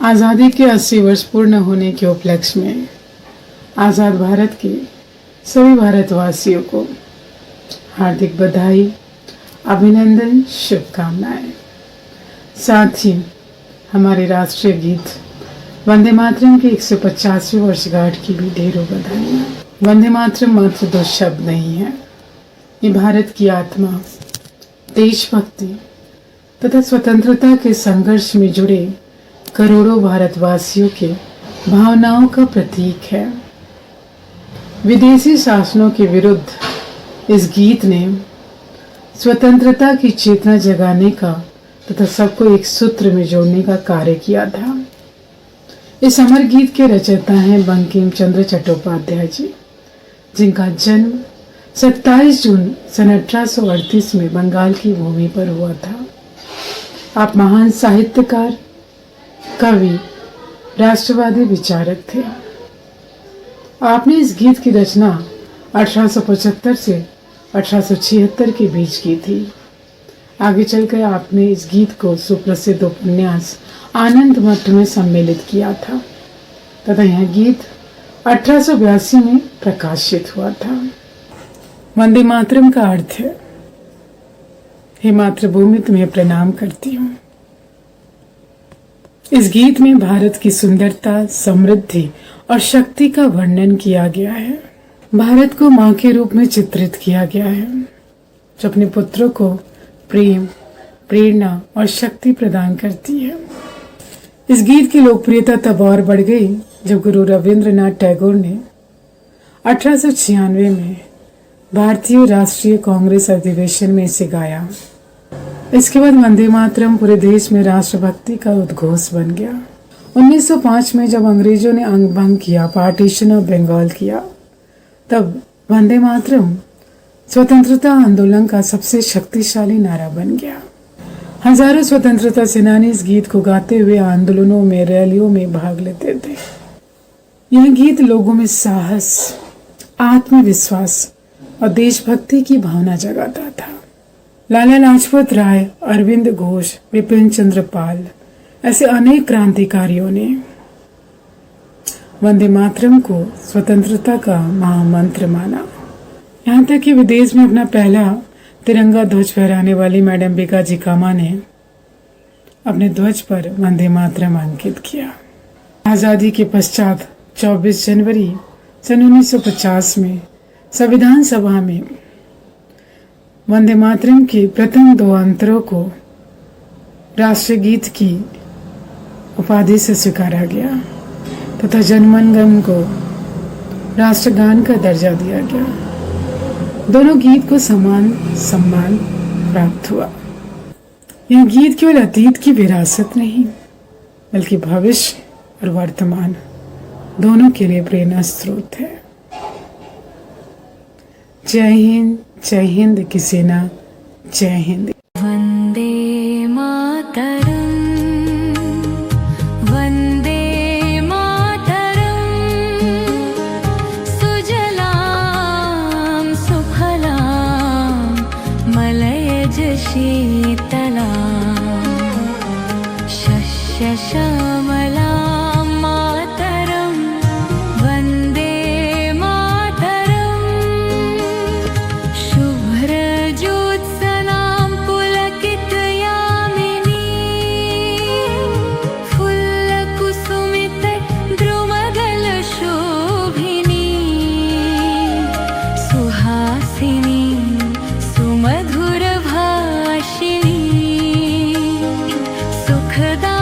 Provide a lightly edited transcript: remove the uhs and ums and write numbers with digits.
आज़ादी के 80 वर्ष पूर्ण होने के उपलक्ष्य में आज़ाद भारत के सभी भारतवासियों को हार्दिक बधाई, अभिनंदन, शुभकामनाएं। साथ ही हमारे राष्ट्रीय गीत वंदे मातरम की 150वीं वर्षगांठ की भी ढेरों बधाइयाँ। वंदे मातरम मात्र दो शब्द नहीं है, ये भारत की आत्मा, देशभक्ति तथा स्वतंत्रता के संघर्ष में जुड़े करोड़ों भारतवासियों के भावनाओं का प्रतीक है। विदेशी शासनों के विरुद्ध इस गीत ने स्वतंत्रता की चेतना जगाने का तथा सबको एक सूत्र में जोड़ने का कार्य किया था। इस अमर गीत के रचयिता हैं बंकिम चंद्र चट्टोपाध्याय जी, जिनका जन्म 27 जून सन 1838 में बंगाल की भूमि पर हुआ था। आप महान साहित्यकार, कवि, राष्ट्रवादी विचारक थे। आपने इस गीत की रचना 1875 से 1876 के बीच की थी। आगे चलकर आपने इस गीत को सुप्रसिद्ध उपन्यास आनंद मठ में सम्मिलित किया था तथा यह गीत 1882 में प्रकाशित हुआ था। वंदे मातरम का अर्थ है, हे मातृभूमि तुम्हें प्रणाम करती हूँ। इस गीत में भारत की सुंदरता, समृद्धि और शक्ति का वर्णन किया गया है। भारत को मां के रूप में चित्रित किया गया है, जो अपने पुत्रों को प्रेम, प्रेरणा और शक्ति प्रदान करती है। इस गीत की लोकप्रियता तब और बढ़ गई जब गुरु रविंद्रनाथ टैगोर ने 1896 में भारतीय राष्ट्रीय कांग्रेस अधिवेशन में इसे गाया। इसके बाद वंदे मातरम पूरे देश में राष्ट्रभक्ति का उद्घोष बन गया। 1905 में जब अंग्रेजों ने अंग भंग किया, पार्टीशन ऑफ बंगाल किया, तब वंदे मातरम स्वतंत्रता आंदोलन का सबसे शक्तिशाली नारा बन गया। हजारों स्वतंत्रता सेनानी इस गीत को गाते हुए आंदोलनों में, रैलियों में भाग लेते थे। यह गीत लोगों में साहस, आत्मविश्वास और देशभक्ति की भावना जगाता था। लाला लाजपत राय, अरविंद घोष, विपिन चंद्र पाल ऐसे अनेक क्रांतिकारियों ने वंदे मातरम को स्वतंत्रता का महामंत्र माना। यहाँ तक कि विदेश में अपना पहला तिरंगा ध्वज फहराने वाली मैडम बीकाजी कामा ने अपने ध्वज पर वंदे मातरम अंकित किया। आज़ादी के पश्चात 24 जनवरी सन 1950 में संविधान सभा में वंदे मातरम के प्रथम दो अंतरों को राष्ट्रीय गीत की उपाधि से स्वीकारा गया तथा जनगण मन को राष्ट्रगान का दर्जा दिया गया। दोनों गीत को समान सम्मान प्राप्त हुआ। यह गीत केवल अतीत की विरासत नहीं, बल्कि भविष्य और वर्तमान दोनों के लिए प्रेरणा स्रोत है। जय हिंद की सेना, जय हिंद। वंदे मातरम, वंदे मातरम, सुजलां सुफलां मलयज शीतलां, शस्य श्यामलां मातरम, वंदे सुमधुर भाषिणी, सुखदा